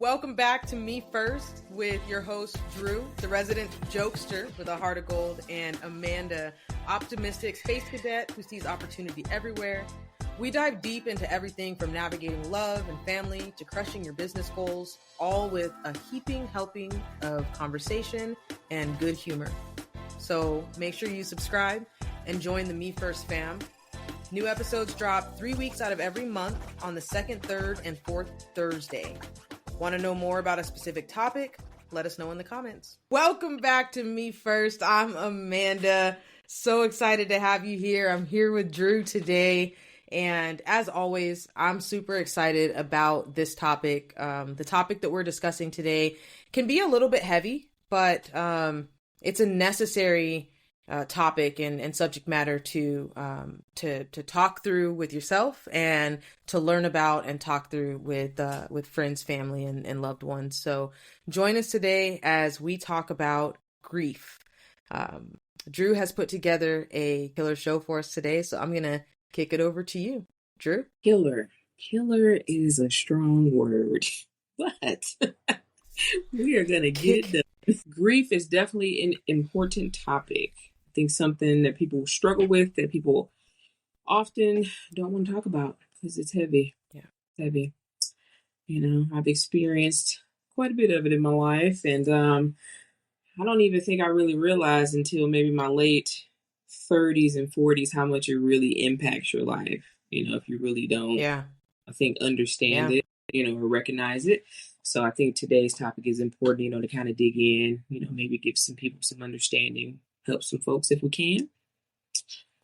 Welcome back to Me First with your host, Drew, the resident jokester with a heart of gold, and Amanda, optimistic space cadet who sees opportunity everywhere. We dive deep into everything from navigating love and family to crushing your business goals, all with a heaping helping of conversation and good humor. So make sure you subscribe and join the Me First fam. New episodes drop 3 weeks out of every month on the second, third, and fourth Thursday. Want to know more about a specific topic? Let us know in the comments. Welcome back to Me First. I'm Amanda. So excited to have you here. I'm here with Drew today. And as always, I'm super excited about this topic. The topic that we're discussing today can be a little bit heavy, but it's a necessary topic and subject matter to talk through with yourself and to learn about and talk through with friends, family, and loved ones. So join us today as we talk about grief. Drew has put together a killer show for us today, so I'm gonna kick it over to you, Drew. Killer is a strong word, but we are gonna get it done. Grief is definitely an important topic. I think something that people struggle with, that people often don't want to talk about because it's heavy. Yeah. It's heavy. I've experienced quite a bit of it in my life, and I don't even think I really realized until maybe my late 30s and 40s how much it really impacts your life. If you really don't, I think, understand it, or recognize it. So I think today's topic is important, to kind of dig in, maybe give some people some understanding, help some folks if we can.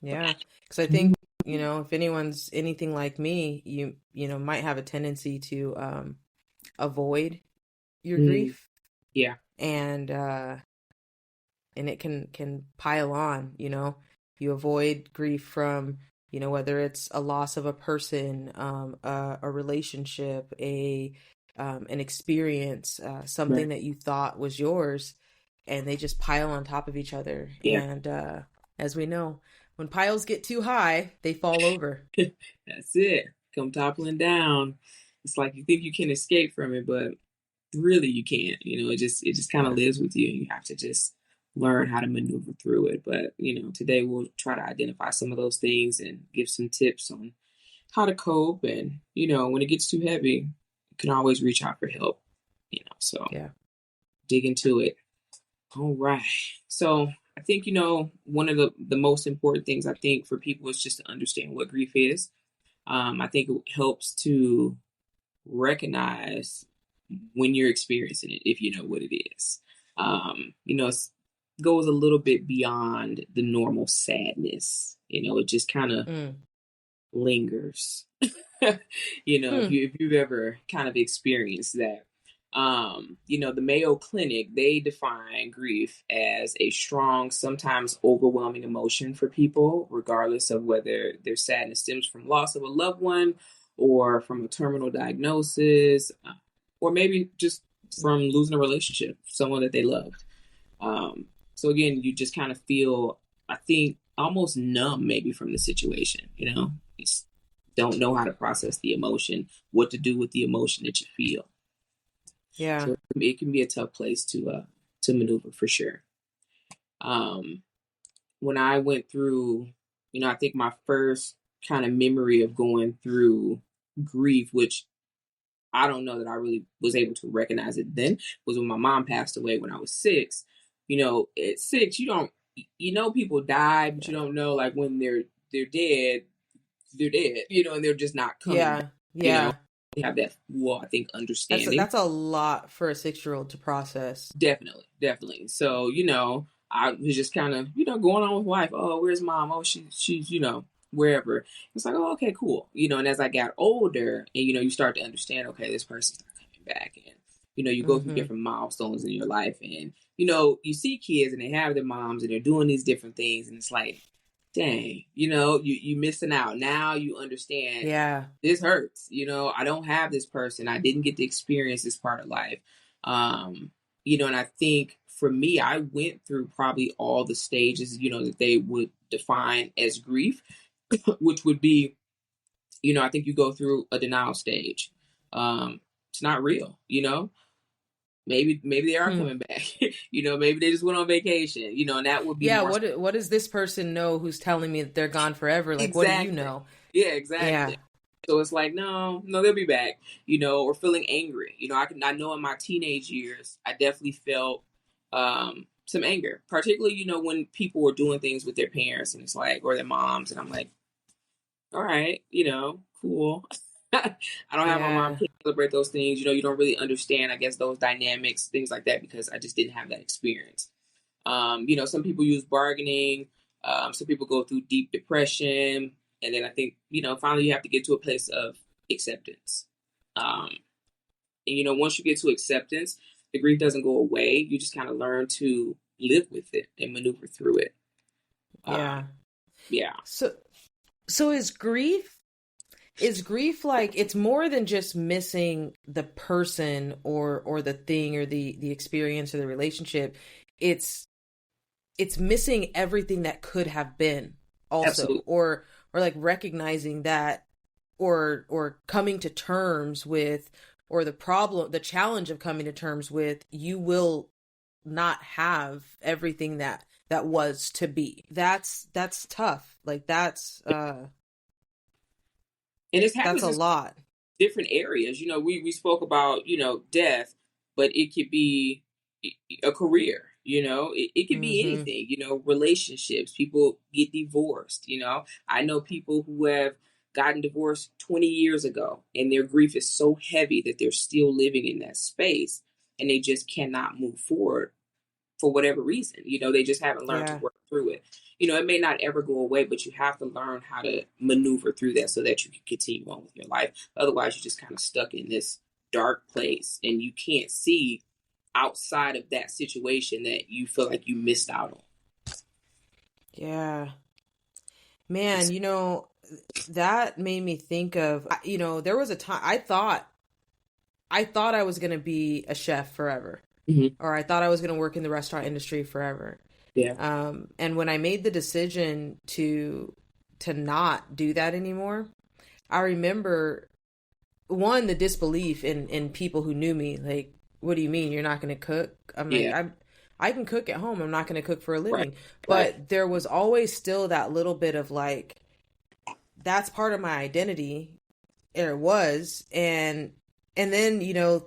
Yeah, because I think, if anyone's anything like me, you might have a tendency to avoid your grief. Yeah. And it can pile on, you avoid grief from, whether it's a loss of a person, a relationship, an experience, something that you thought was yours, and they just pile on top of each other. Yeah. And as we know, when piles get too high, they fall over. That's it. Come toppling down. It's like you think you can escape from it, but really you can't. It just kind of lives with you, and you have to just learn how to maneuver through it. But today we'll try to identify some of those things and give some tips on how to cope. And when it gets too heavy, you can always reach out for help. So dig into it. All right. So I think one of the most important things I think for people is just to understand what grief is. I think it helps to recognize when you're experiencing it, if you know what it is. It goes a little bit beyond the normal sadness. It just kind of lingers. If you've ever kind of experienced that. The Mayo Clinic, they define grief as a strong, sometimes overwhelming emotion for people, regardless of whether their sadness stems from loss of a loved one or from a terminal diagnosis, or maybe just from losing a relationship, someone that they loved. So again, you just kind of feel, I think, almost numb maybe from the situation, you just don't know how to process the emotion, what to do with the emotion that you feel. Yeah. So it can be a tough place to maneuver for sure. When I went through, I think my first kind of memory of going through grief, which I don't know that I really was able to recognize it then, was when my mom passed away when I was 6. At 6, people die, but you don't know, like, when they're dead, and they're just not coming back, They have that, I think, understanding. That's a lot for a 6-year-old to process. Definitely. So, I was just kind of, going on with life. Oh, where's mom? Oh, she's, wherever. It's like, oh, okay, cool. And as I got older and, you start to understand, okay, this person's not coming back. And, you go through different milestones in your life, and, you see kids and they have their moms and they're doing these different things. And it's like, dang, you missing out. Now you understand. Yeah. This hurts. I don't have this person. I didn't get to experience this part of life. And I think for me, I went through probably all the stages, that they would define as grief, which would be, I think you go through a denial stage. It's not real, you know? Maybe they are Hmm. coming back. You know, maybe they just went on vacation, you know, and that would be Yeah, more what does this person know who's telling me that they're gone forever? Like, what do you exactly. know? Yeah, Yeah. exactly. So it's like, no, no, they'll be back, you know, or feeling angry. You know, I know in my teenage years, I definitely felt some anger, particularly, you know, when people were doing things with their parents and it's like, or their moms, and I'm like, all right, you know, cool. I don't have my mom, Yeah. can't celebrate those things. You know, you don't really understand, I guess, those dynamics, things like that, because I just didn't have that experience. You know, some people use bargaining. Some people go through deep depression, and then I think, you know, finally you have to get to a place of acceptance. Um, and you know, once you get to acceptance, the grief doesn't go away. You just kind of learn to live with it and maneuver through it. Um, Yeah. yeah, So so is grief like it's more than just missing the person or the thing or the experience or the relationship. It's it's missing everything that could have been also, absolutely. or like recognizing that, or coming to terms with, or the challenge of coming to terms with, you will not have everything that was to be. That's tough. Like And it that's happens a in lot. different areas. You know, we spoke about, you know, death, but it could be a career, you know, it could be Mm-hmm. anything, you know, relationships, people get divorced, you know. I know people who have gotten divorced 20 years ago and their grief is so heavy that they're still living in that space and they just cannot move forward for whatever reason. You know, they just haven't learned to Yeah. work through it. You know, it may not ever go away, but you have to learn how to maneuver through that so that you can continue on with your life. Otherwise, you're just kind of stuck in this dark place and you can't see outside of that situation that you feel like you missed out on. Yeah. Man, that made me think of, there was a time I thought I was going to be a chef forever, Mm-hmm. or I thought I was going to work in the restaurant industry forever. Yeah. And when I made the decision to not do that anymore, I remember, one, the disbelief in people who knew me. Like, what do you mean you're not going to cook? I'm like, Yeah. I can cook at home. I'm not going to cook for a Right. living. Right. But there was always still that little bit of like, that's part of my identity, or it was. And then,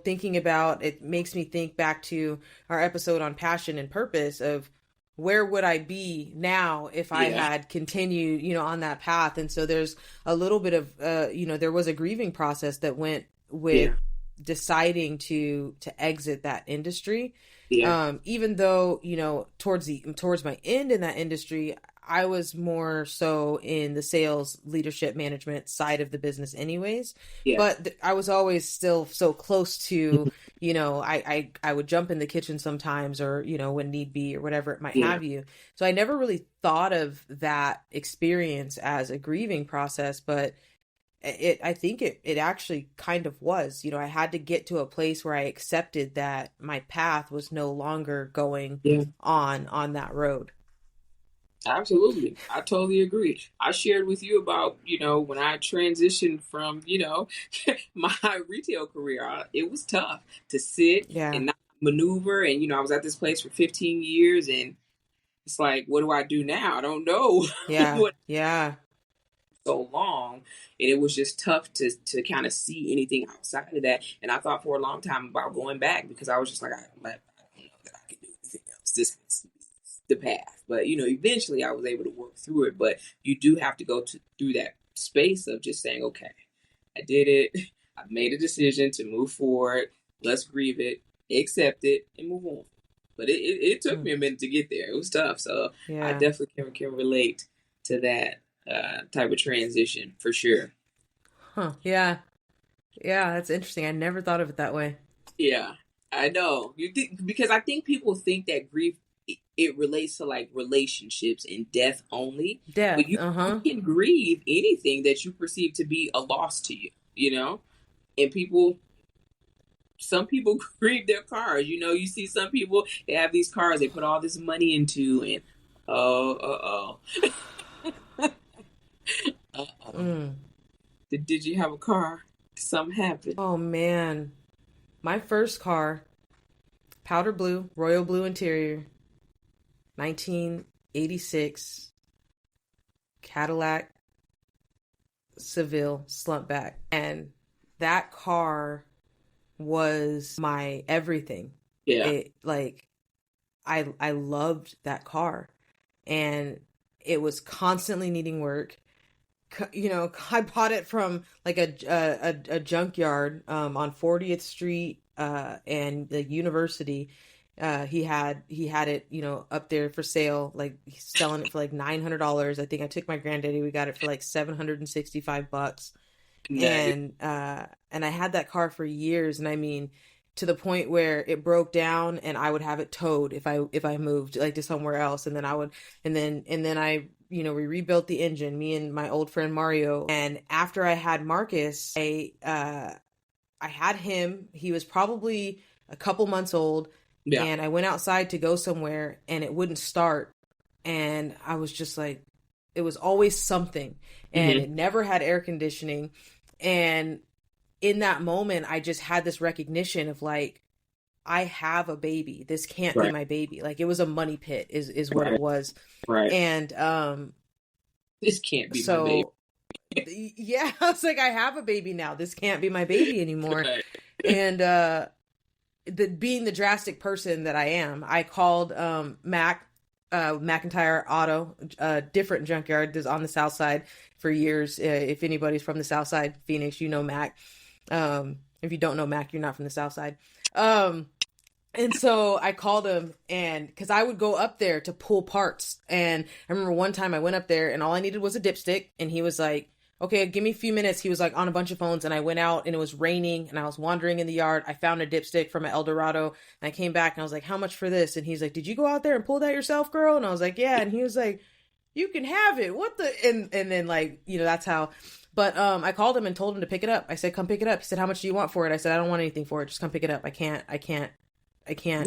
thinking about it makes me think back to our episode on passion and purpose of, where would I be now if I Yeah. had continued, on that path? And so there's a little bit of, there was a grieving process that went with Yeah. deciding to exit that industry. Yeah. Even though, towards my end in that industry, I was more so in the sales, leadership, management side of the business anyways. Yeah. But I was always still so close to, I would jump in the kitchen sometimes, or, when need be, or whatever it might Yeah. have you. So I never really thought of that experience as a grieving process, but I think it actually kind of was. I had to get to a place where I accepted that my path was no longer going Yeah. on that road. Absolutely. I totally agree. I shared with you about, you know, when I transitioned from, you know, my retail career, it was tough to sit Yeah. and not maneuver. And, you know, I was at this place for 15 years and it's like, what do I do now? I don't know Yeah. what Yeah. so long. And it was just tough to kind of see anything outside of that. And I thought for a long time about going back because I was just like, I don't know that I can do anything else. This is the path. But you know, eventually I was able to work through it. But you do have to go through that space of just saying, okay, I did it. I've made a decision to move forward. Let's grieve it, accept it, and move on. But it took me a minute to get there. It was tough. So I Yeah. definitely can relate to that type of transition for sure. Huh. Yeah. Yeah. That's interesting. I never thought of it that way. Yeah, I know. You think because I think people think that grief it relates to like relationships and death only, but Death. you Uh-huh. can grieve anything that you perceive to be a loss to you. You know, and some people grieve their cars. You know, you see some people they have these cars they put all this money into, and uh oh, Mm. did you have a car? Something happened. Oh man. My first car, powder blue, royal blue interior, 1986 Cadillac Seville slumpback. And that car was my everything. Yeah. It like I loved that car, and it was constantly needing work. You know, I bought it from like a junkyard on 40th Street and the university. He had it, you know, up there for sale, like he's selling it for like $900. I think I took my granddaddy. We got it for like $765, Nice. and I had that car for years, and I mean, to the point where it broke down, and I would have it towed if I moved like to somewhere else, and then I would, and then I, you know, we rebuilt the engine, me and my old friend Mario, and after I had Marcus, I had him. He was probably a couple months old, Yeah. and I went outside to go somewhere, and it wouldn't start, and I was just like, it was always something, and Hmm. it never had air conditioning, and in that moment, I just had this recognition of like, I have a baby. This can't be Right. my baby. Like it was a money pit is what it Right. was. Right. And This can't be my baby. so yeah, I was like, I have a baby now. This can't be my baby anymore. Right. And being the drastic person that I am, I called McIntyre Auto, different junkyard that's on the south side for years. If anybody's from the south side, Phoenix, you know Mac. If you don't know Mac, you're not from the south side. And so I called him, and because I would go up there to pull parts. And I remember one time I went up there and all I needed was a dipstick. And he was like, okay, give me a few minutes. He was like on a bunch of phones, and I went out and it was raining and I was wandering in the yard. I found a dipstick from an Eldorado, and I came back and I was like, how much for this? And he's like, did you go out there and pull that yourself, girl? And I was like, yeah. And he was like, you can have it. What the? And then like, you know, that's how. But I called him and told him to pick it up. I said, come pick it up. He said, how much do you want for it? I said, I don't want anything for it. Just come pick it up. I can't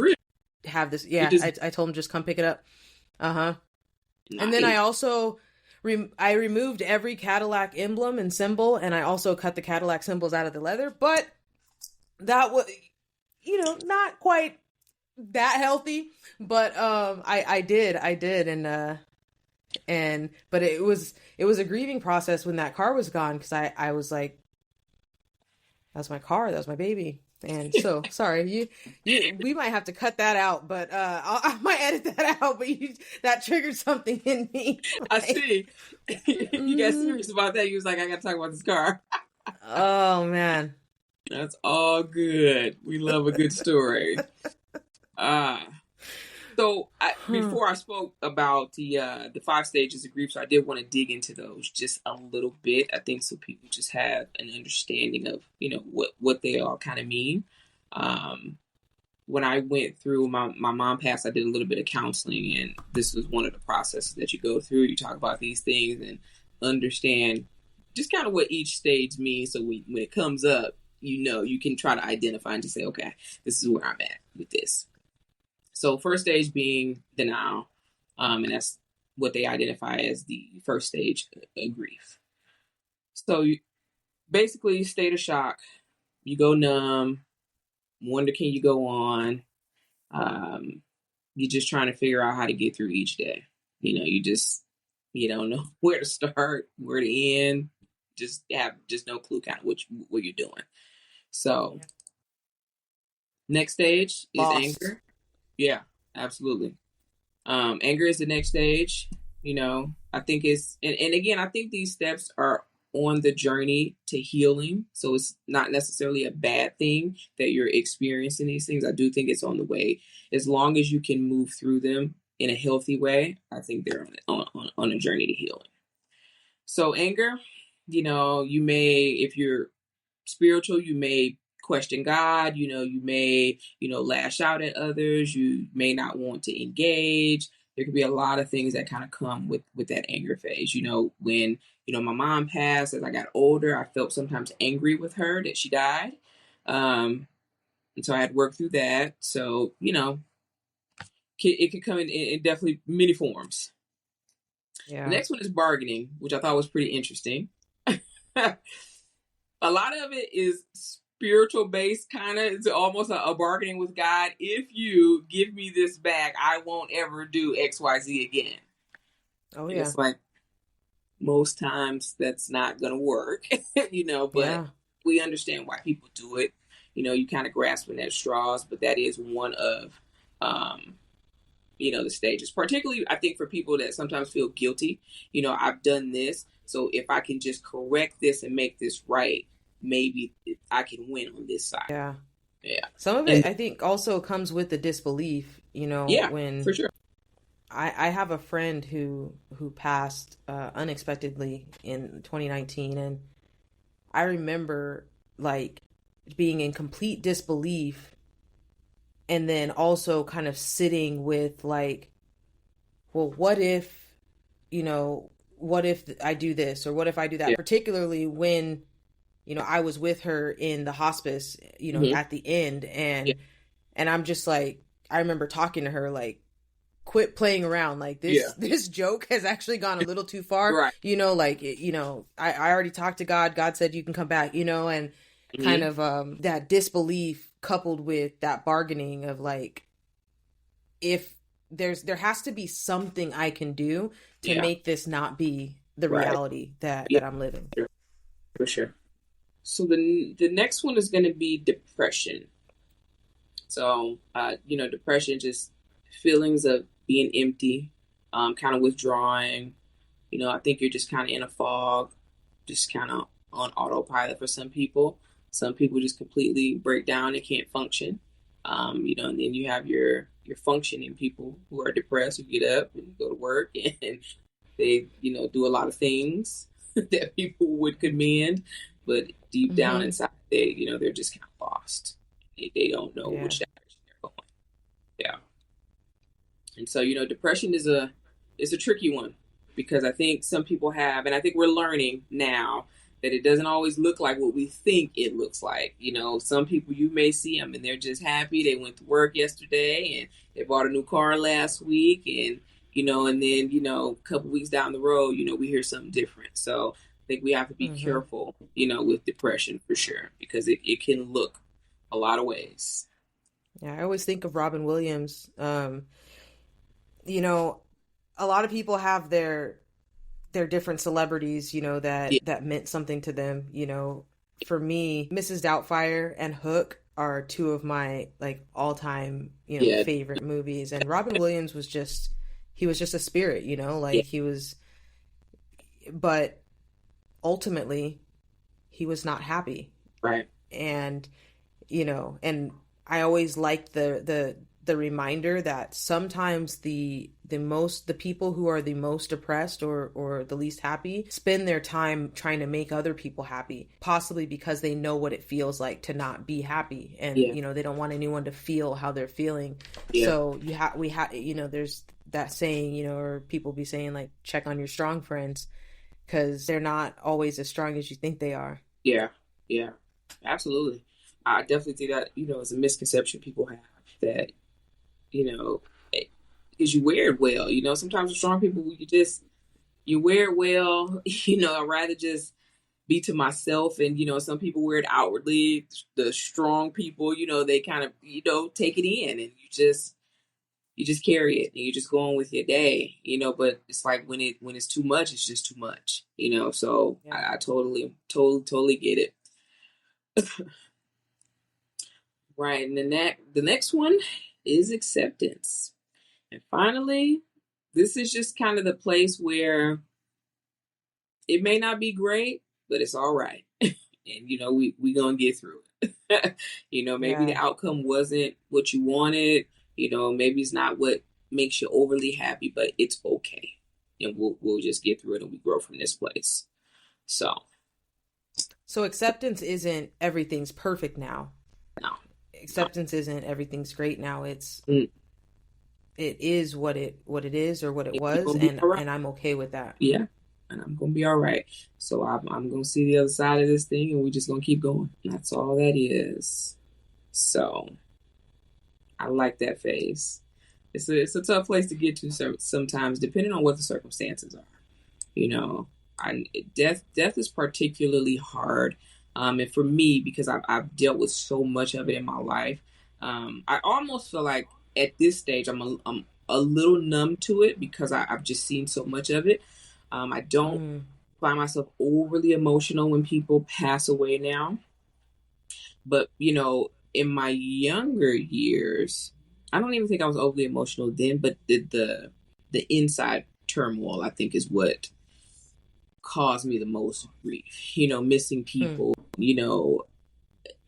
Really? have this. Yeah, Just I told him just come pick it up. Uh-huh. And then nice. I also I removed every Cadillac emblem and symbol, and I also cut the Cadillac symbols out of the leather. But that was, you know, not quite that healthy. But I did, but it was a grieving process when that car was gone, because I was like, that's my car, that was my baby. And so, sorry, we might have to cut that out, but I might edit that out. But that triggered something in me. I Like, see. You got mm, serious about that. You was like, I got to talk about this car. oh man, That's all good. We love a good story. Ah. So Hmm. before I spoke about the 5 stages of grief, so I did want to dig into those just a little bit. I think so people just have an understanding of, you know, what they all kind of mean. Um, when I went through my mom passed, I did a little bit of counseling, and this was one of the processes that you go through. You talk about these things and understand just kind of what each stage means. So when it comes up, you know, you can try to identify and just say, okay, this is where I'm at with this. So first stage being denial, and that's what they identify as the first stage of grief. So basically, state of shock, you go numb, wonder can you go on. Um, you're just trying to figure out how to get through each day. You know, you don't know where to start, where to end. Just have just no clue kind of what you're doing. So next stage is lost. anger. Yeah, absolutely. Anger is the next stage. You know, I think and again, I think these steps are on the journey to healing. So it's not necessarily a bad thing that you're experiencing these things. I do think it's on the way. As long as you can move through them in a healthy way, I think they're on a journey to healing. So anger, you know, you may, if you're spiritual, you may question God, you know, you may, you know, lash out at others, you may not want to engage. There could be a lot of things that kind of come with that anger phase. You know, when, you know, my mom passed, as I got older, I felt sometimes angry with her that she died. And so I had to work through that. So, you know, it could come in definitely many forms. The Yeah. next one is bargaining, which I thought was pretty interesting. A lot of it is spiritual based kind of. It's almost a bargaining with God. If you give me this back, I won't ever do XYZ again. Oh And yeah. it's like most times that's not going to work, but we understand why people do it. You kind of grasping at straws, but that is one of, the stages, particularly I think for people that sometimes feel guilty. I've done this, so if I can just correct this and make this right, maybe I can win on this side. Yeah. Yeah. Some of it, I think, also comes with the disbelief, Yeah, when for sure. I have a friend who passed unexpectedly in 2019, and I remember like being in complete disbelief, and then also kind of sitting with like, well, what if I do this, or what if I do that? Yeah. Particularly when, I was with her in the hospice, Mm-hmm. at the end, and I'm just like, I remember talking to her like, quit playing around, like this joke has actually gone a little too far. Right. I already talked to God said you can come back, and kind of that disbelief coupled with that bargaining of like, if there has to be something I can do to make this not be the reality that I'm living. For sure. So the next one is going to be depression. So depression, just feelings of being empty, kind of withdrawing. I think you're just kind of in a fog, just kind of on autopilot for some people. Some people just completely break down and can't function. And then you have your functioning people who are depressed, who get up and go to work and they, do a lot of things that people would commend, but deep down inside, they're just kind of lost. They don't know which direction they're going. Yeah. And so, depression is a tricky one, because I think some people have, and I think we're learning now that it doesn't always look like what we think it looks like. Some people, you may see them and they're just happy. They went to work yesterday and they bought a new car last week, and, and then, a couple weeks down the road, we hear something different. So I think we have to be careful, with depression for sure, because it can look a lot of ways. Yeah. I always think of Robin Williams. A lot of people have their different celebrities, that meant something to them. For me, Mrs. Doubtfire and Hook are two of my like all-time, favorite movies. And Robin Williams was just a spirit, he was, but ultimately he was not happy. Right. And, and I always liked the reminder that sometimes the people who are the most depressed or the least happy spend their time trying to make other people happy, possibly because they know what it feels like to not be happy, and they don't want anyone to feel how they're feeling. So there's that saying, or people be saying like, check on your strong friends, because they're not always as strong as you think they are. Yeah Absolutely. I definitely think that is a misconception people have, that because you wear it well. Sometimes with strong people, you wear it well. I'd rather just be to myself. And, some people wear it outwardly. The strong people, they kind of, take it in, and you just carry it and you just go on with your day, but it's like when it's too much, it's just too much, so I totally get it. Right. And then the next one is acceptance. And finally, this is just kind of the place where it may not be great, but it's all right. And, we gonna get through it. Maybe the outcome wasn't what you wanted. Maybe it's not what makes you overly happy, but it's okay. And we'll just get through it, and we grow from this place. So acceptance isn't everything's perfect now. No. Acceptance isn't everything's great now. It's it is what it is, or what it was, and I'm okay with that. Yeah, and I'm gonna be all right. So I'm gonna see the other side of this thing, and we're just gonna keep going. That's all that is. So I like that phase. It's a tough place to get to sometimes, depending on what the circumstances are. Death is particularly hard And for me, because I've dealt with so much of it in my life, I almost feel like at this stage I'm a little numb to it because I've just seen so much of it. I don't Mm. find myself overly emotional when people pass away now. But, in my younger years, I don't even think I was overly emotional then, but the inside turmoil, I think, is what caused me the most grief. Missing Mm. people,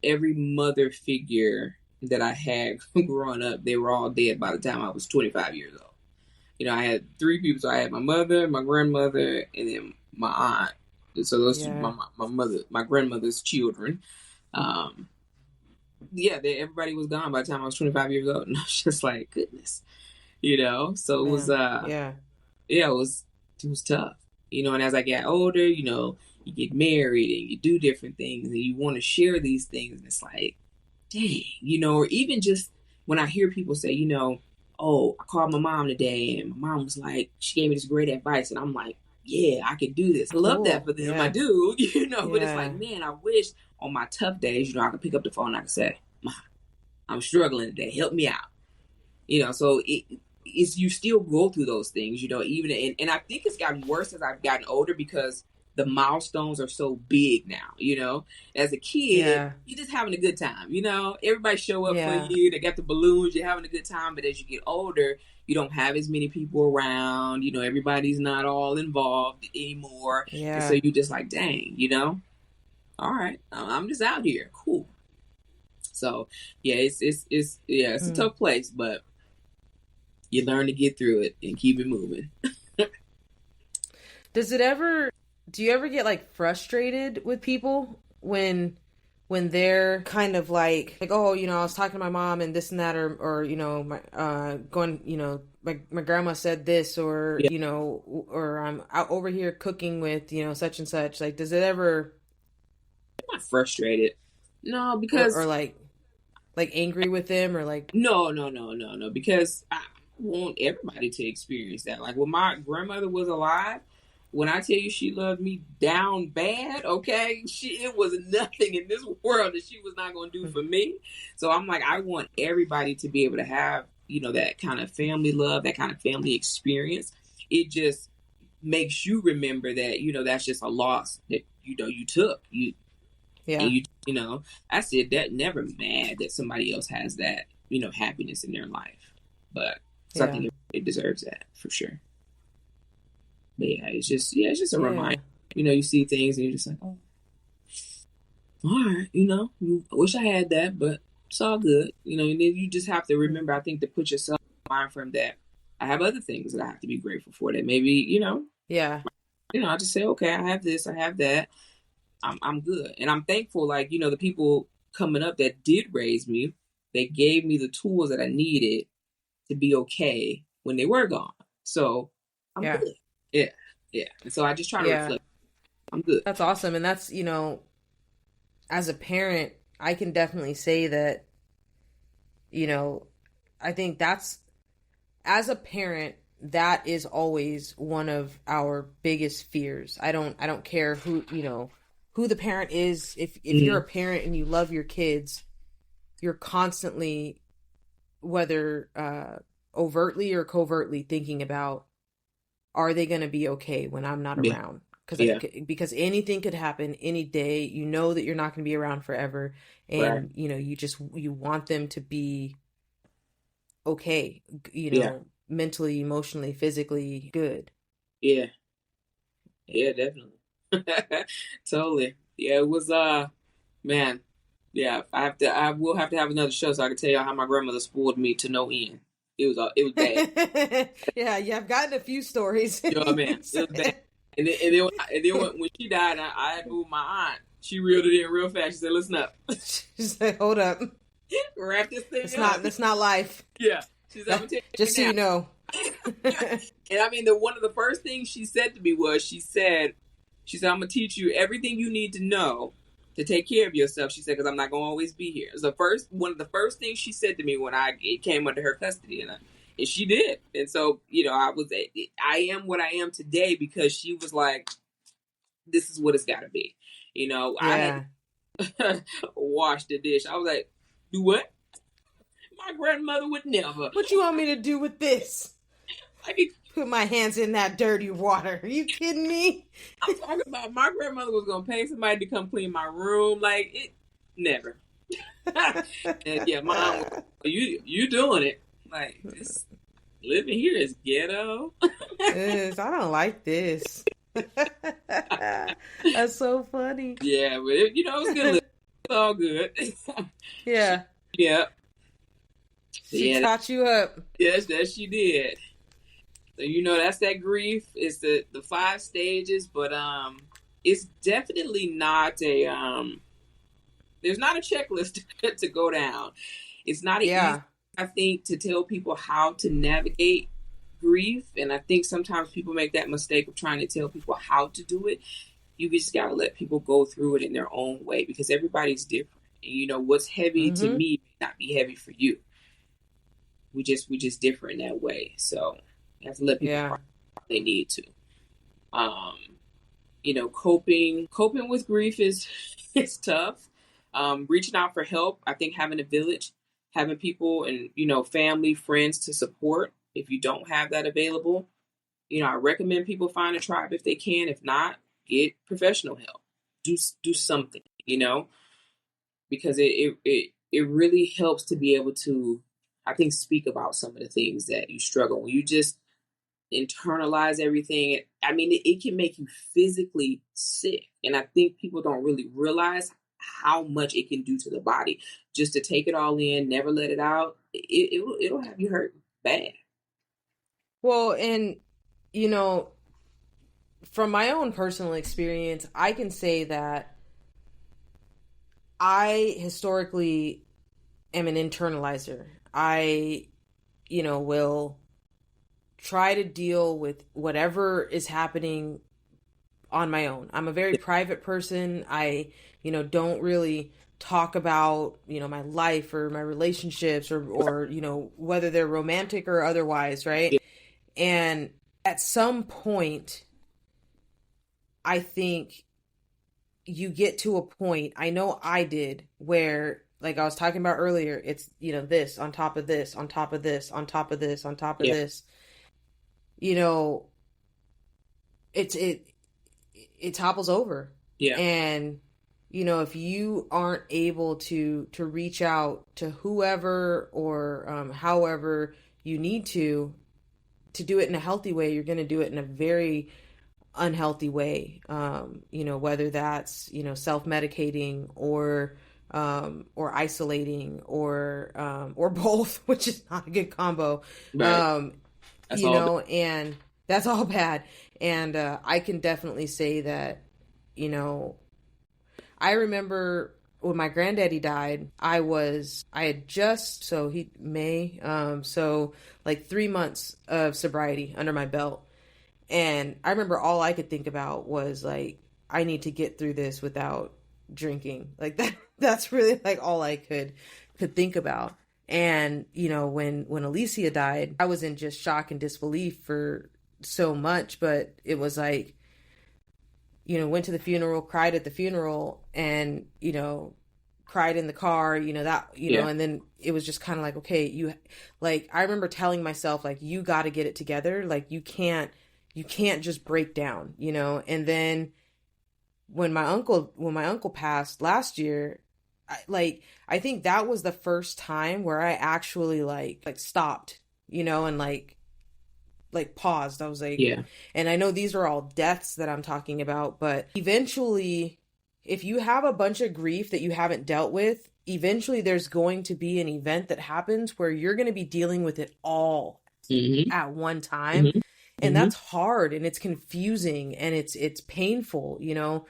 every mother figure that I had growing up, they were all dead by the time I was 25 years old. I had three people. So I had my mother, my grandmother, and then my aunt. So those Yeah. my grandmother's children. Um, yeah, everybody was gone by the time I was 25 years old, and I was just like, goodness, So it was, Man. Yeah. yeah, it was tough, And as I got older, you get married and you do different things, and you want to share these things, and it's like, dang, or even just when I hear people say, oh, I called my mom today, and my mom was like, she gave me this great advice, and I'm like, yeah, I can do this. I love that Cool. for them. I Yeah. do, but it's like, Yeah. man, I wish on my tough days, I could pick up the phone and I could say, Mom, I'm struggling today. Help me out. So it's you still go through those things, even and I think it's gotten worse as I've gotten older because the milestones are so big now. As a kid, Yeah. you're just having a good time, everybody show up for Yeah. you, they got the balloons, you're having a good time. But as you get older, you don't have as many people around, everybody's not all involved anymore. And so Yeah. you just like, dang, all right, I'm just out here, cool. So yeah, it's a Mm. tough place, but you learn to get through it and keep it moving. Do you ever get like frustrated with people when they're kind of like, oh, I was talking to my mom and this and that, or my going, my grandma said this, or Yeah, or I'm out over here cooking with such and such. Like, does it ever, I'm not frustrated. No, or because like angry with them, or like, no, no, no, no, no, because I want everybody to experience that. Like when my grandmother was alive, when I tell you she loved me down bad, okay, it was nothing in this world that she was not going to do for me. So I'm like, I want everybody to be able to have, that kind of family love, that kind of family experience. It just makes you remember that, that's just a loss that, you took. And yeah, I said that never mad that somebody else has that, happiness in their life. But so I yeah, think it deserves that for sure. But it's just a yeah, reminder. You see things and you're just like, oh, all right, I wish I had that, but it's all good. And then you just have to remember, I think, to put yourself in the mind frame that I have other things that I have to be grateful for that maybe, yeah, I just say, okay, I have this, I have that. I'm good. And I'm thankful, like, the people coming up that did raise me, they gave me the tools that I needed to be okay when they were gone. So I'm yeah, good. Yeah. Yeah. And so I just try to yeah. reflect. I'm good. That's awesome, and that's as a parent, I can definitely say that, you know, I think that's, as a parent, that is always one of our biggest fears. I don't care who the parent is. If you're a Mm, parent and you love your kids, you're constantly, whether overtly or covertly, thinking about, are they going to be okay when I'm not yeah. around? Yeah. Because anything could happen any day. You know that you're not going to be around forever, Right. and you want them to be okay. Yeah. Mentally, emotionally, physically good. Yeah. Yeah, definitely. Totally. Yeah, it was man. Yeah, I will have to have another show so I can tell you how my grandmother spoiled me to no end. It was bad. Yeah, I've gotten a few stories. You know what I mean? It was bad. And then when she died, I had moved my aunt. She reeled it in real fast. She said, "Listen up, She's like, hold up, wrap this thing it's up." not that's not life. Yeah, she said, "I'm gonna tell Just so you you right know. now." And I mean, one of the first things she said to me was, she said, "I'm gonna teach you everything you need to know to take care of yourself." She said, "Because I'm not gonna always be here." It was one of the first things she said to me when it came under her custody, and she did. And so, I am what I am today because she was like, "This is what it's got to be." I had Yeah, wash the dish. I was like, do what? My grandmother would never. What you want me to do with this? I mean, put my hands in that dirty water. Are you kidding me? I'm talking about my grandmother was gonna pay somebody to come clean my room. Like it, never. And yeah, Mom, you doing it? Like this living here is ghetto. I don't like this. That's so funny. Yeah, but it was good. It's all good. Yeah. Yeah. She taught you up. Yes, that she did. So that's that grief. It's the 5 stages, but it's definitely not a there's not a checklist to go down. It's not easy, I think, to tell people how to navigate grief, and I think sometimes people make that mistake of trying to tell people how to do it. You just gotta let people go through it in their own way because everybody's different. And what's heavy to me may not be heavy for you. We just different in that way. So you have to let people know they need to. Coping with grief is tough. Reaching out for help. I think having a village, having people and family, friends to support. If you don't have that available, I recommend people find a tribe if they can. If not, get professional help. Do something, because it really helps to be able to, I think, speak about some of the things that you struggle. When you just internalize everything, it can make you physically sick. And I think people don't really realize how much it can do to the body. Just to take it all in, never let it out, it'll have you hurt bad. Well, and from my own personal experience, I can say that I historically am an internalizer. I, will try to deal with whatever is happening on my own. I'm a very private person. I, don't really talk about, my life or my relationships or whether they're romantic or otherwise, right? Yeah. And at some point, I think you get to a point, I know I did, where, like I was talking about earlier, it's, this on top of this, on top of this, on top of this, on top of this. It topples over. Yeah. And, if you aren't able to reach out to whoever or however you need to do it in a healthy way, you're going to do it in a very unhealthy way. Whether that's, self-medicating or isolating or both, which is not a good combo. Right. And that's all bad. And I can definitely say that, I remember when my granddaddy died, so like 3 months of sobriety under my belt. And I remember all I could think about was like, I need to get through this without drinking. Like that's really like all I could think about. And, when Alicia died, I was in just shock and disbelief for so much, but it was like, went to the funeral, cried at the funeral and, cried in the car, and then it was just kind of like, okay, I remember telling myself, like, you got to get it together. Like, you can't just break down, and then when my uncle passed last year, I think that was the first time where I actually like stopped, and like paused. I was like, yeah. And I know these are all deaths that I'm talking about, but eventually, if you have a bunch of grief that you haven't dealt with, eventually there's going to be an event that happens where you're going to be dealing with it all at one time. Mm-hmm. And that's hard and it's confusing and it's painful. You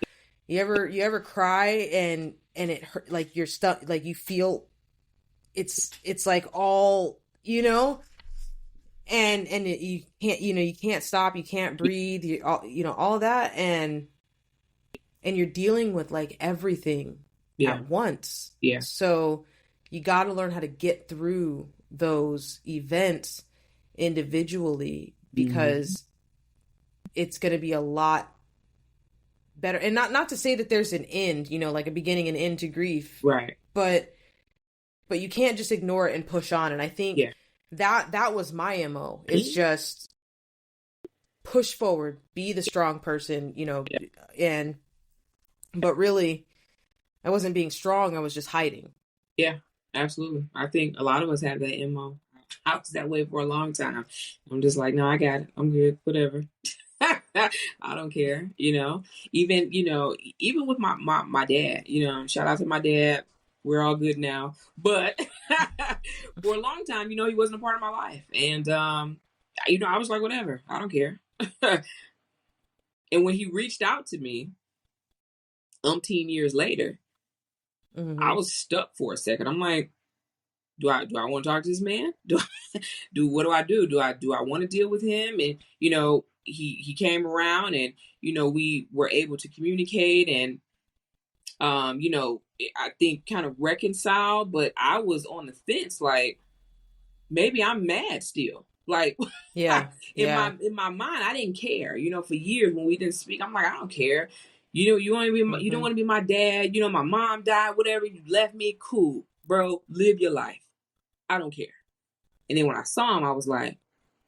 ever cry and it hurt, like you're stuck, like you feel it's like all, and you can't stop, you can't breathe, all that. And you're dealing with like everything at once. Yeah. So you got to learn how to get through those events individually because it's going to be a lot better. And not to say that there's an end, you know, like a beginning and end to grief, Right. but you can't just ignore it and push on. And I think Yeah. that was my MO, is just push forward, be the strong person, you know, but really I wasn't being strong. I was just hiding. Yeah, absolutely. I think a lot of us have that MO. I was that way for a long time. I'm just like, no, I got it. I'm good. Whatever. I don't care. Even with my dad, shout out to my dad. We're all good now. But for a long time, he wasn't a part of my life. And, I was like, whatever. I don't care. And when he reached out to me, umpteen years later, I was stuck for a second. I'm like, do I want to talk to this man? What do I do? Do I want to deal with him? And he came around, and we were able to communicate, and I think kind of reconcile. But I was on the fence, like maybe I'm mad still. Like in my mind, I didn't care. For years when we didn't speak, I'm like, I don't care. You don't want to be my dad. My mom died, whatever. You left me, cool, bro. Live your life. I don't care. And then when I saw him, I was like,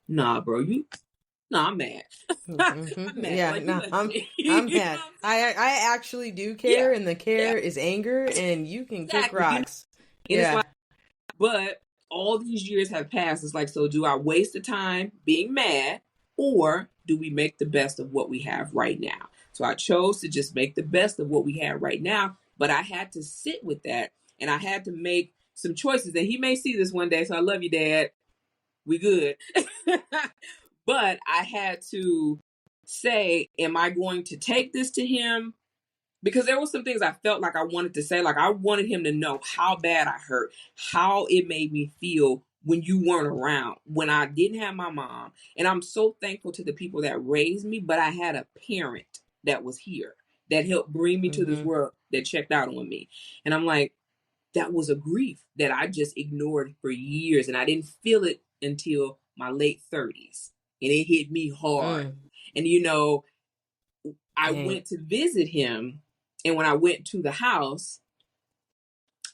nah, bro, I'm mad. I'm mad. Yeah, like, no, I'm mad. I actually do care, and the care is anger, and you can kick rocks. It's like, but all these years have passed. It's like, so do I waste the time being mad, or do we make the best of what we have right now? So I chose to just make the best of what we have right now, but I had to sit with that, and I had to make some choices. And he may see this one day, so I love you, Dad. We good. But I had to say, am I going to take this to him? Because there were some things I felt like I wanted to say. Like I wanted him to know how bad I hurt, how it made me feel when you weren't around, when I didn't have my mom. And I'm so thankful to the people that raised me, but I had a parent that was here, that helped bring me to this world, that checked out on me. And I'm like, that was a grief that I just ignored for years. And I didn't feel it until my late 30s. And it hit me hard. And, I went to visit him. And when I went to the house,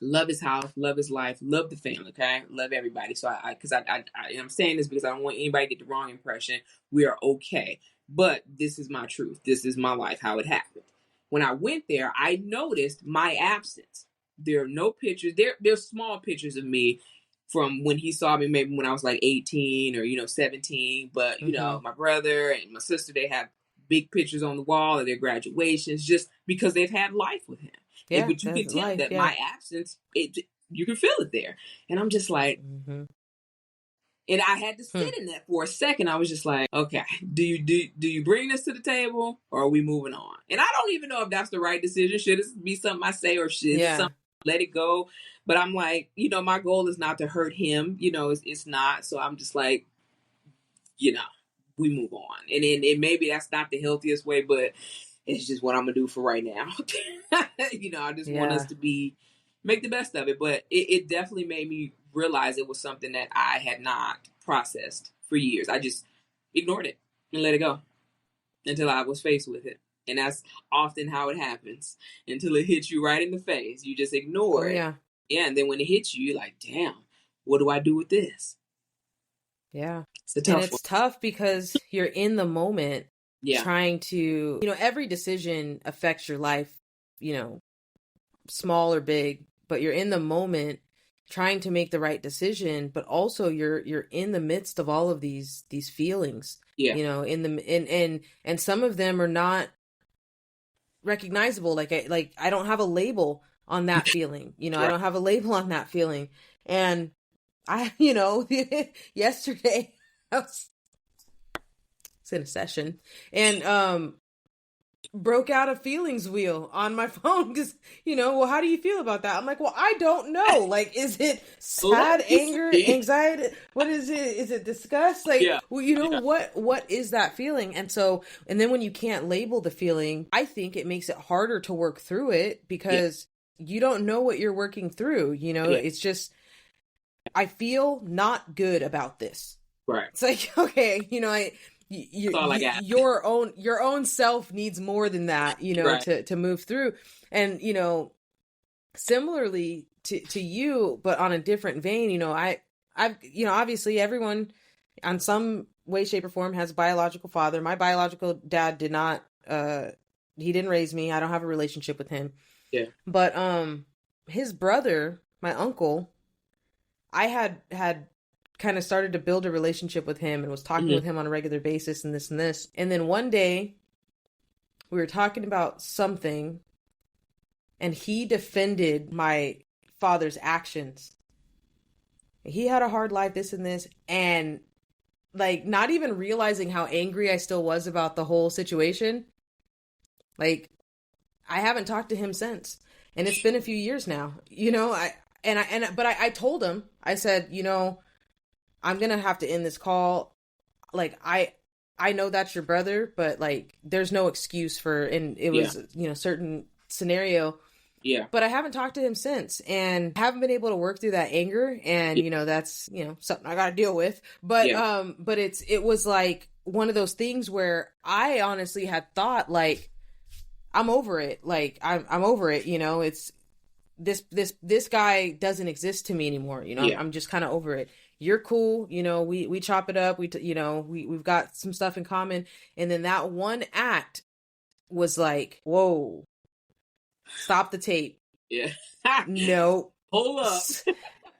love his house, love his life, love the family, okay? Love everybody. So I'm saying this because I don't want anybody to get the wrong impression. We are okay. But this is my truth. This is my life, how it happened. When I went there, I noticed my absence. There are no pictures. There's small pictures of me from when he saw me, maybe when I was like 18 or, 17. But, my brother and my sister, they have big pictures on the wall of their graduations just because they've had life with him. Yeah, but you can tell that my absence, you can feel it there. And I'm just like, and I had to sit in that for a second. I was just like, okay, do you bring this to the table, or are we moving on? And I don't even know if that's the right decision. Should it be something I say, or should something let it go? But I'm like, my goal is not to hurt him. It's not. So I'm just like, we move on. And then maybe that's not the healthiest way, but it's just what I'm going to do for right now. I just want us to make the best of it. But it definitely made me realize it was something that I had not processed for years. I just ignored it and let it go until I was faced with it. And that's often how it happens. Until it hits you right in the face, you just ignore it. Yeah. And then when it hits you, you're like, damn, what do I do with this? Yeah. It's tough because you're in the moment trying to, every decision affects your life, small or big, but you're in the moment trying to make the right decision, but also you're in the midst of all of these feelings. Yeah. And some of them are not recognizable. Like I don't have a label on that feeling. Right. I don't have a label on that feeling. And I, yesterday I was in a session and broke out a feelings wheel on my phone because, well, how do you feel about that? I'm like, well, I don't know. Like, is it sad, anger, anxiety? What is it? Is it disgust? Like, what is that feeling? And then when you can't label the feeling, I think it makes it harder to work through it because you don't know what you're working through. It's just, I feel not good about this. Right. It's like, okay, That's all I got. Your own self needs more than that, Right. to move through. And, similarly to you, but on a different vein, I've obviously everyone on some way, shape, or form has a biological father. My biological dad did not, he didn't raise me. I don't have a relationship with him. Yeah. But, his brother, my uncle, I had kind of started to build a relationship with him and was talking with him on a regular basis and this and this. And then one day we were talking about something and he defended my father's actions. He had a hard life, this and this. And like, not even realizing how angry I still was about the whole situation. Like, I haven't talked to him since. And it's been a few years now, but I told him, I said, I'm going to have to end this call. Like, I know that's your brother, but like, there's no excuse for, and it was, certain scenario. Yeah. But I haven't talked to him since and haven't been able to work through that anger. And, that's, something I got to deal with. But, but it was like one of those things where I honestly had thought like, I'm over it. Like, I'm over it. It's this guy doesn't exist to me anymore. I'm just kind of over it. You're cool. We chop it up. We've got some stuff in common. And then that one act was like, whoa, stop the tape. Yeah. No. Hold up.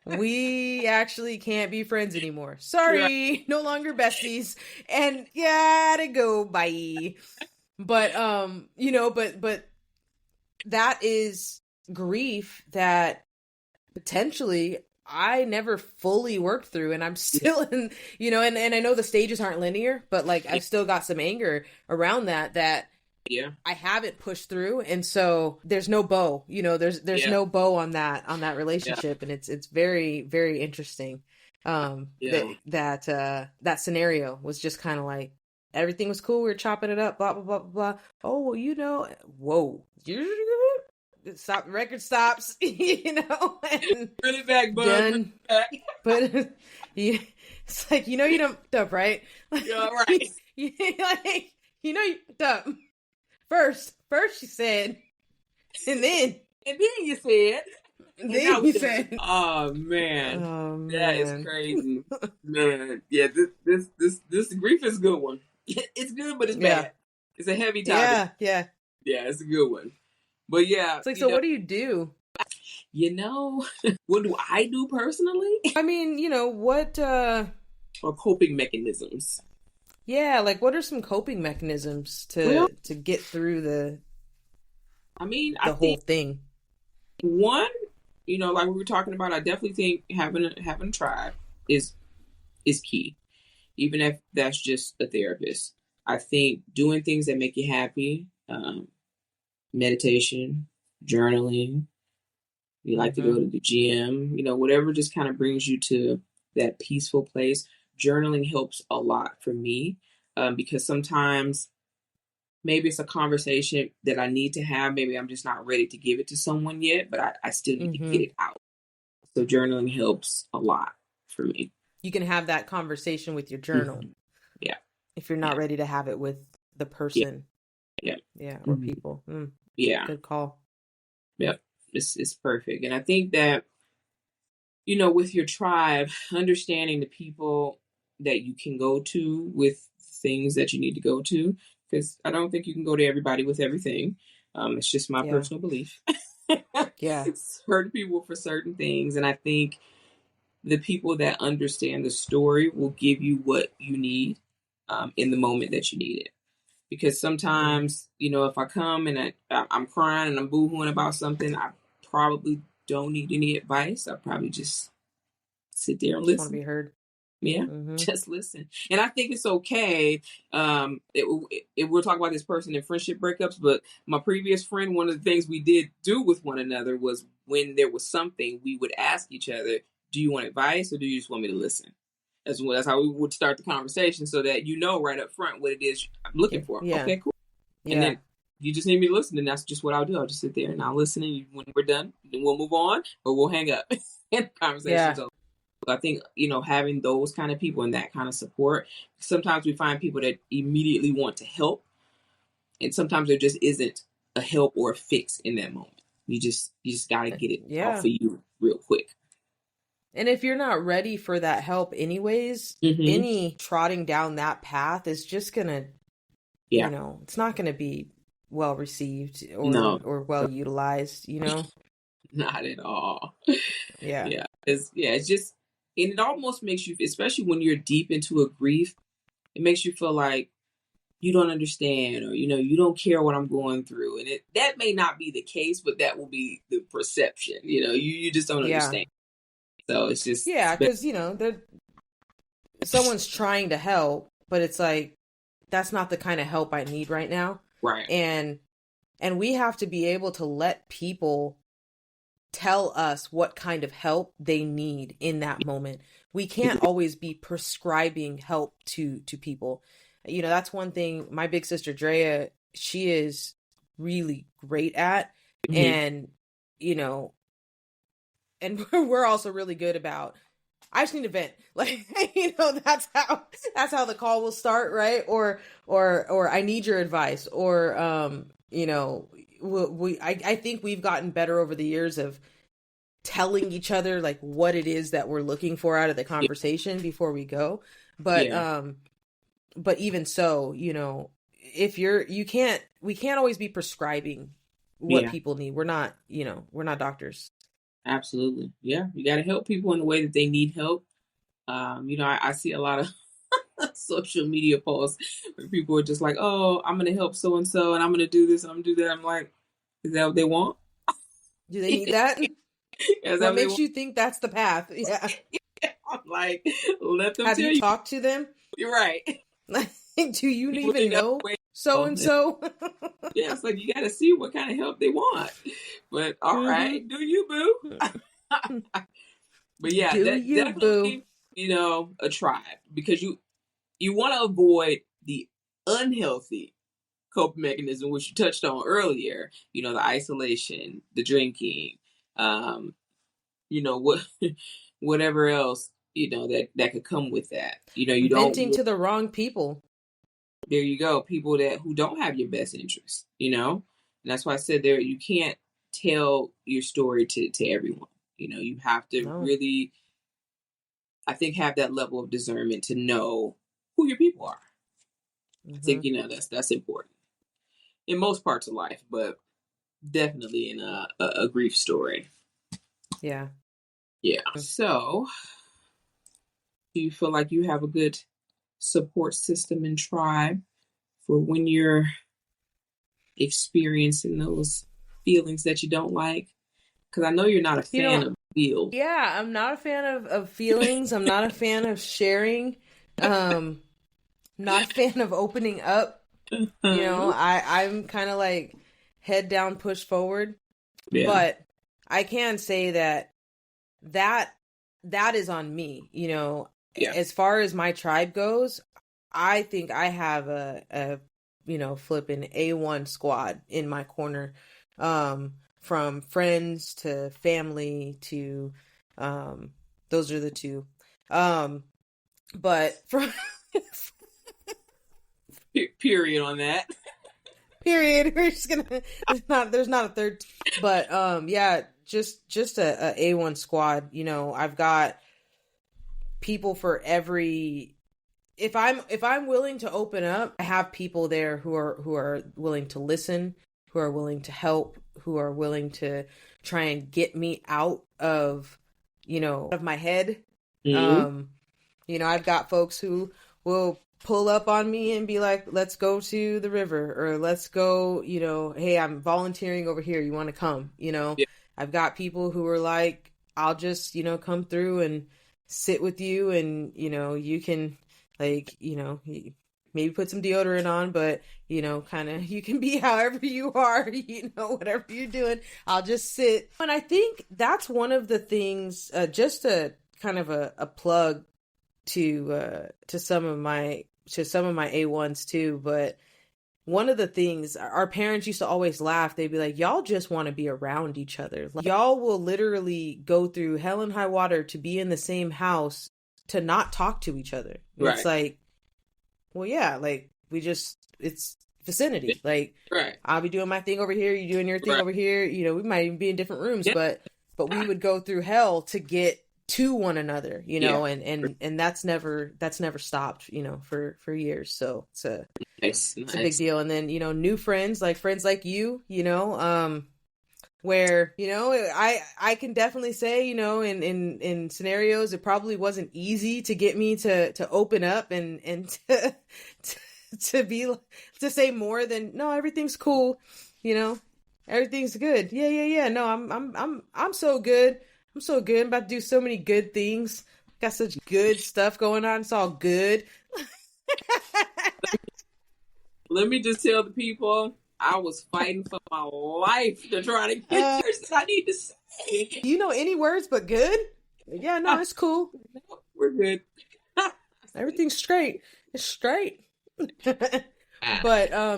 We actually can't be friends anymore. Sorry. No longer besties. And gotta go. Bye. But, but that is grief that potentially I never fully worked through, and I'm still in, and I know the stages aren't linear, but like I've still got some anger around that I haven't pushed through. And so there's no bow, there's no bow on that relationship. And it's very, very interesting. That scenario was just kind of like, everything was cool. We were chopping it up, blah, blah, blah, blah. Oh, well, whoa. Stop, record stops, and really back, bud. Done. But it's like, you don't up, right? Like, yeah, right. Like, you up. First you said, and then you said. Then you said, "Oh man, that is crazy, man." Yeah, this grief is a good one. It's good, but it's bad. It's a heavy topic. Yeah, it's a good one. But yeah, it's like, so what do you do? What do I do personally? I mean, what or coping mechanisms. Yeah, like what are some coping mechanisms to get through the whole thing? One, like we were talking about, I definitely think having a tribe is key. Even if that's just a therapist. I think doing things that make you happy, meditation, journaling, you like to go to the gym, whatever just kind of brings you to that peaceful place. Journaling helps a lot for me because sometimes maybe it's a conversation that I need to have. Maybe I'm just not ready to give it to someone yet, but I still need to get it out. So journaling helps a lot for me. You can have that conversation with your journal. Yeah. If you're not ready to have it with the person. Yeah. Yeah. Or people. Yeah. Good call. Yep. It's perfect. And I think that, with your tribe, understanding the people that you can go to with things that you need to go to, because I don't think you can go to everybody with everything. It's just my personal belief. Yeah. Certain people for certain things. And I think the people that understand the story will give you what you need in the moment that you need it. Because sometimes, if I come and I'm crying and I'm boo-hooing about something, I probably don't need any advice. I probably just sit there and listen. Want to be heard. Yeah, just listen. And I think it's okay. We'll talk about this person in friendship breakups, but my previous friend, one of the things we did do with one another was when there was something, we would ask each other, do you want advice or do you just want me to listen? That's how we would start the conversation so that right up front what it is I'm looking for. Yeah. Okay, cool. And then you just need me to listen, and that's just what I'll do. I'll just sit there and I'll listen, and when we're done, then we'll move on or we'll hang up and the conversation's over. I think, having those kind of people and that kind of support, sometimes we find people that immediately want to help, and sometimes there just isn't a help or a fix in that moment. You just got to get it off Yeah. of you real quick. And if you're not ready for that help anyways, Mm-hmm. any trotting down that path is just gonna, Yeah. it's not gonna be well received No, or well utilized, not at all. Yeah. Yeah. It's just, and it almost makes you, especially when you're deep into a grief, it makes you feel like you don't understand, or you don't care what I'm going through, and that may not be the case, but that will be the perception. You just don't Yeah. understand. So it's just Yeah, because someone's trying to help, but it's like that's not the kind of help I need right now. right. And we have to be able to let people tell us what kind of help they need in that moment. We can't always be prescribing help to people. That's one thing my big sister Drea, she is really great at. Mm-hmm. And, and we're also really good about, I just need to vent. Like, that's how the call will start, right? Or I need your advice, or, I think we've gotten better over the years of telling each other like what it is that we're looking for out of the conversation before we go. But, but even so, if we can't always be prescribing what people need. We're not doctors. Absolutely. Yeah. You got to help people in the way that they need help. I see a lot of social media posts where people are just like, oh, I'm going to help so-and-so and I'm going to do this and I'm going to do that. I'm like, is that what they want? Do they need that? What makes you think that's the path? Yeah. I'm like, let them Have tell you talked to them? You're right. Do you even know so-and-so? Yeah, it's like you got to see what kind of help they want. But all right, do you, boo? But yeah, definitely, a tribe, because you want to avoid the unhealthy coping mechanism, which you touched on earlier. The isolation, the drinking, whatever else that could come with that. You don't venting to the wrong people. There you go. People who don't have your best interest. And that's why I said there, you can't tell your story to everyone. You have to really, I think, have that level of discernment to know who your people are. I think that's important in most parts of life, but definitely in a grief story. Yeah. So, do you feel like you have a good support system and tribe for when you're experiencing those feelings that you don't like? Because I know you're not a fan of feels. Yeah, I'm not a fan of feelings. I'm not a fan of sharing. Not a fan of opening up. I'm kind of like head down, push forward. Yeah. But I can say that is on me. As far as my tribe goes, I think I have a flipping A1 squad in my corner. From friends to family to, those are the two. But from period on that. Period. We're just gonna. There's not a third. But yeah, just a A1 squad. I've got people for every. If I'm willing to open up, I have people there who are willing to listen, who are willing to help, who are willing to try and get me out of my head. Mm-hmm. I've got folks who will pull up on me and be like, let's go to the river, or let's go, hey, I'm volunteering over here. You want to come? Yeah. I've got people who are like, I'll just, come through and sit with you, and, you can maybe put some deodorant on, but, kind of, you can be however you are, whatever you're doing, I'll just sit. And I think that's one of the things, just a kind of a plug to some of my A1s too, but one of the things our parents used to always laugh, they'd be like, y'all just want to be around each other. Like, y'all will literally go through hell and high water to be in the same house to not talk to each other. Right. It's like, well, yeah, like it's vicinity. Like, right. I'll be doing my thing over here, you doing your thing over here. You know, we might even be in different rooms, but we would go through hell to get to one another, you know, and that's never stopped, you know, for years. So it's a big deal. And then, you know, new friends like you, you know, where, you know, I can definitely say, you know, in scenarios, it probably wasn't easy to get me to open up and to say more than, no, everything's cool, you know, everything's good. Yeah. No, I'm so good. I'm so good. I'm about to do so many good things. Got such good stuff going on. It's all good. Let me just tell the people, I was fighting for my life to try to get words that I need to say. You know any words but good? Yeah, no, it's cool. We're good. Everything's straight. It's straight. But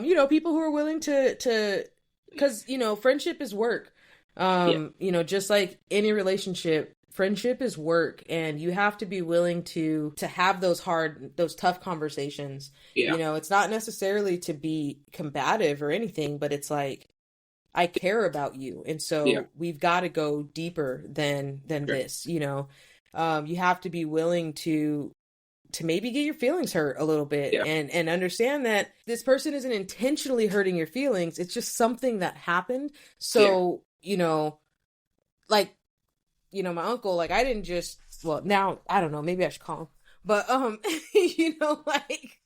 you know, people who are willing to because, you know, friendship is work. You know, just like any relationship, friendship is work, and you have to be willing to have those tough conversations. You know, it's not necessarily to be combative or anything, but it's like, I care about you, and so we've got to go deeper than this, you know. You have to be willing to maybe get your feelings hurt a little bit and understand that this person isn't intentionally hurting your feelings. It's just something that happened. So, you know, like, you know, my uncle, like, I didn't just, well, now, I don't know, maybe I should call him. But, you know, like,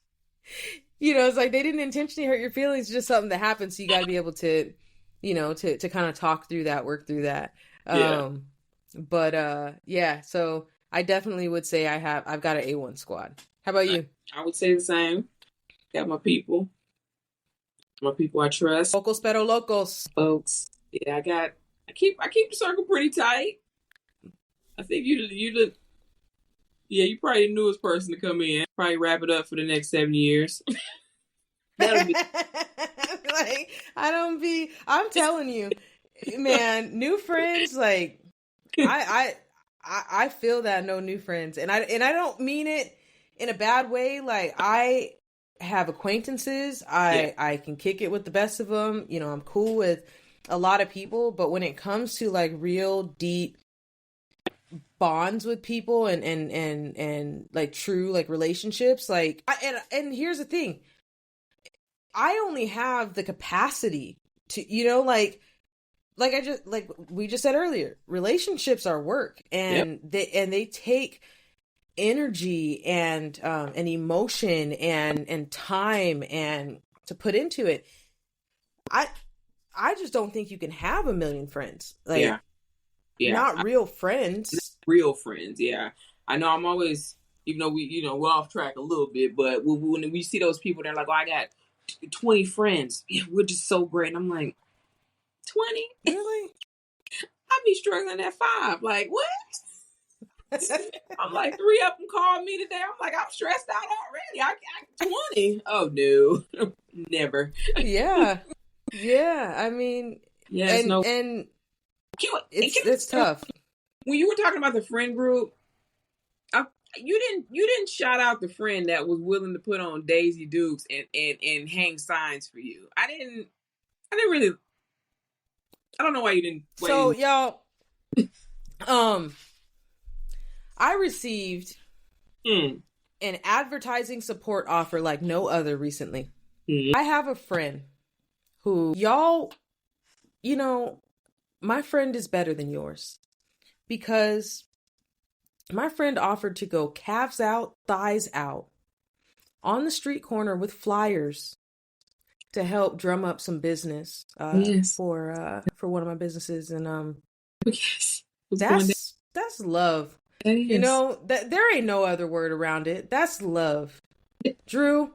you know, it's like they didn't intentionally hurt your feelings. It's just something that happened. So you got to be able to, you know, to kind of talk through that, work through that. But, yeah, so I definitely would say I've got an A1 squad. How about you? I would say the same. Got my people I trust. Locos pero locos. Folks. Yeah, I keep the circle pretty tight. I think you probably the newest person to come in. Probably wrap it up for the next 7 years. That'll be like, I'm telling you, man, new friends, like, I feel that, no new friends. And I don't mean it in a bad way. Like, I have acquaintances. I can kick it with the best of them. You know, I'm cool with a lot of people, but when it comes to like real deep bonds with people and like true like relationships, like, and here's the thing, I only have the capacity to, you know, like we just said earlier, relationships are work, and they take energy and emotion and time and to put into it. I just don't think you can have a million friends. Like, not real friends. Real friends, yeah. I know I'm always, even though we're off track a little bit, but when we see those people, they're like, oh, I got 20 friends. Yeah, we're just so great. And I'm like, 20? Really? I'd be struggling at 5. Like, what? I'm like, 3 of them called me today. I'm like, I'm stressed out already. I 20. Oh, no. Never. Yeah. I mean, it's tough. When you were talking about the friend group, you didn't shout out the friend that was willing to put on Daisy Dukes and hang signs for you. I didn't really. I don't know why you didn't. So y'all, I received an advertising support offer like no other recently. I have a friend who, y'all, you know, my friend is better than yours, because my friend offered to go calves out, thighs out on the street corner with flyers to help drum up some business for one of my businesses. And that's love. You know, that there ain't no other word around it. That's love. Drew,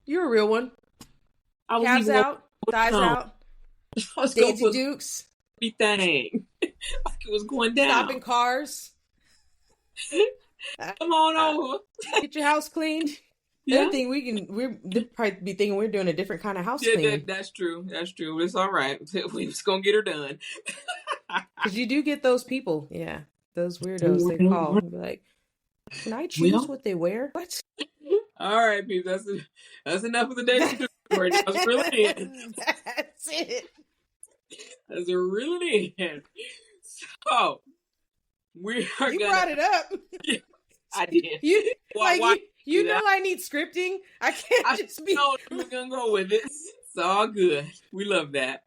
you're a real one. Calves out, thighs out. Daisy Dukes. Everything. Like it was going down. Stopping cars. Come on over. Get your house cleaned. Another Yeah. thing they'll probably be thinking we're doing a different kind of house Yeah, cleaning. that's true. That's true. It's all right. We just gonna get her done. Because you do get those people. Yeah. Those weirdos they call. Well, And be like, can I choose well, what they wear? What? all right, people. That's enough of the day That, story. That's really it. that's it. That's really it. So we are You gonna. brought it up. I did. You Why? you know I need scripting. I can't just be. No, we're gonna go with it. It's all good. We love that.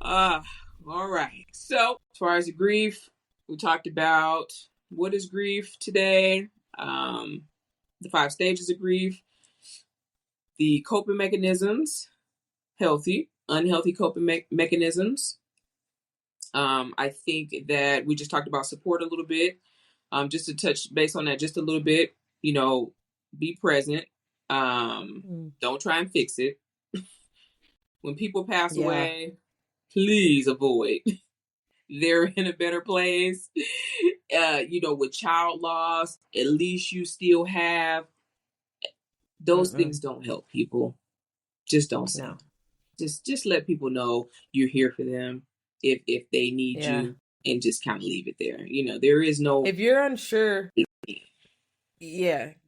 All right. So as far as the grief, we talked about what is grief today. The 5 stages of grief, the coping mechanisms, healthy, unhealthy coping mechanisms. I think that we just talked about support a little bit. Just to touch base on that just a little bit, be present. Don't try and fix it. When people pass away, please avoid. They're in a better place. With child loss, at least you still have. Those things don't help people. Just don't say. No. Just let people know you're here for them if they need you, and just kind of leave it there. There is no. If you're unsure,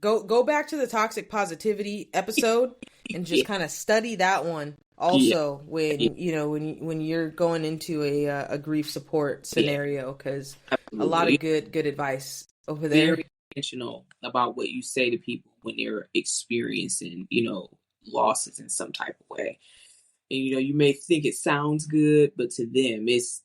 go back to the toxic positivity episode and just kind of study that one. Also, when when you're going into a grief support scenario, because a lot of good advice over there. Very intentional about what you say to people when they're experiencing losses in some type of way. And you may think it sounds good, but to them it's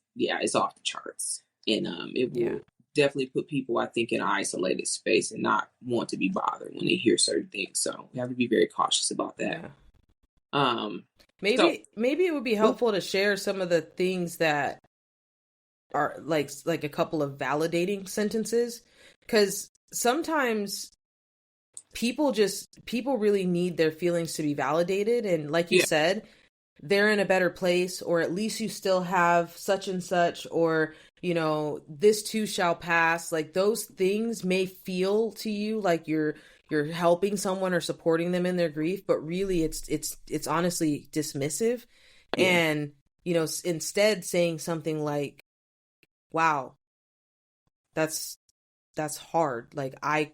off the charts, and it will definitely put people, I think, in an isolated space and not want to be bothered when they hear certain things. So we have to be very cautious about that. Maybe it would be helpful to share some of the things that are like a couple of validating sentences, because sometimes people really need their feelings to be validated, and like you said, they're in a better place, or at least you still have such and such, or this too shall pass. Like those things may feel to you like you're helping someone or supporting them in their grief, but really it's honestly dismissive. And instead saying something like, wow, that's hard, like I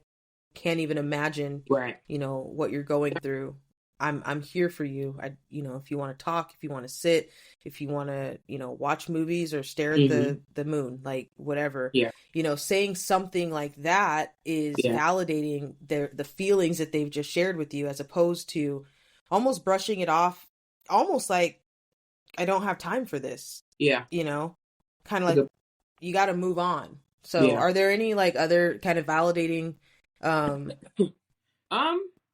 can't even imagine what you're going through. I'm here for you. If you want to talk, if you want to sit, if you want to, watch movies or stare at the moon, like whatever, saying something like that is validating the feelings that they've just shared with you, as opposed to almost brushing it off, almost like, I don't have time for this. Kind of like you got to move on. So are there any like other kind of validating,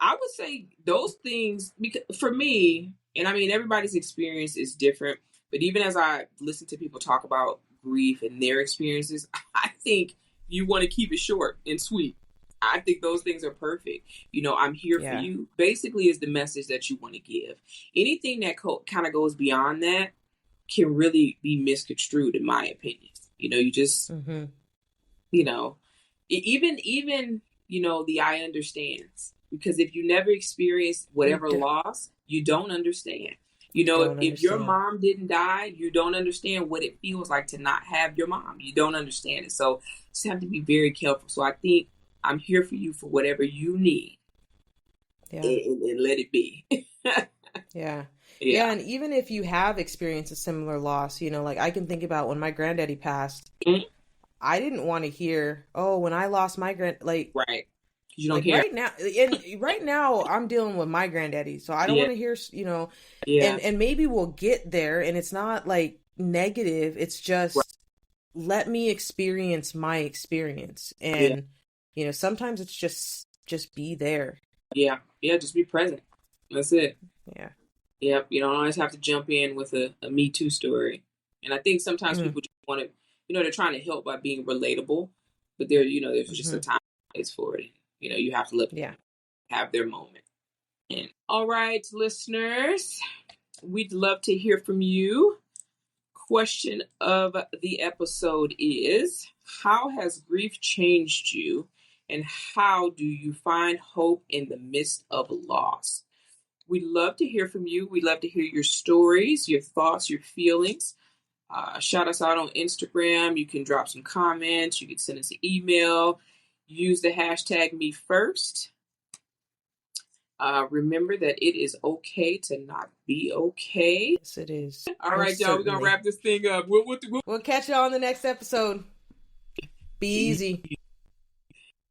I would say those things, because for me, and I mean, everybody's experience is different, but even as I listen to people talk about grief and their experiences, I think you want to keep it short and sweet. I think those things are perfect. I'm here for you, basically, is the message that you want to give. Anything that kind of goes beyond that can really be misconstrued, in my opinion. You just, even, the I understands. Because if you never experienced whatever loss, you don't understand. If your mom didn't die, you don't understand what it feels like to not have your mom. You don't understand it. So just have to be very careful. So I think I'm here for you for whatever you need. And let it be. Yeah, and even if you have experienced a similar loss, like I can think about when my granddaddy passed, I didn't want to hear, oh, when I lost my right. You don't like care. Right now I'm dealing with my granddaddy, so I don't want to hear, and maybe we'll get there, and it's not like negative, it's just let me experience my experience, and sometimes it's just be there. Just be present. That's it. Yep. You don't always have to jump in with a Me Too story, and I think sometimes people just want to, they're trying to help by being relatable, but there's just a time and place for it. You have to let them have their moment. And all right, listeners, we'd love to hear from you. Question of the episode is, how has grief changed you, And how do you find hope in the midst of loss? We'd love to hear from you. We'd love to hear your stories, your thoughts, your feelings. Shout us out on Instagram. You can drop some comments. You can send us an email. Use the hashtag #MeFirst. Remember that it is okay to not be okay. Yes, it is. All right, y'all. We're going to wrap this thing up. We'll catch y'all on the next episode. Be easy.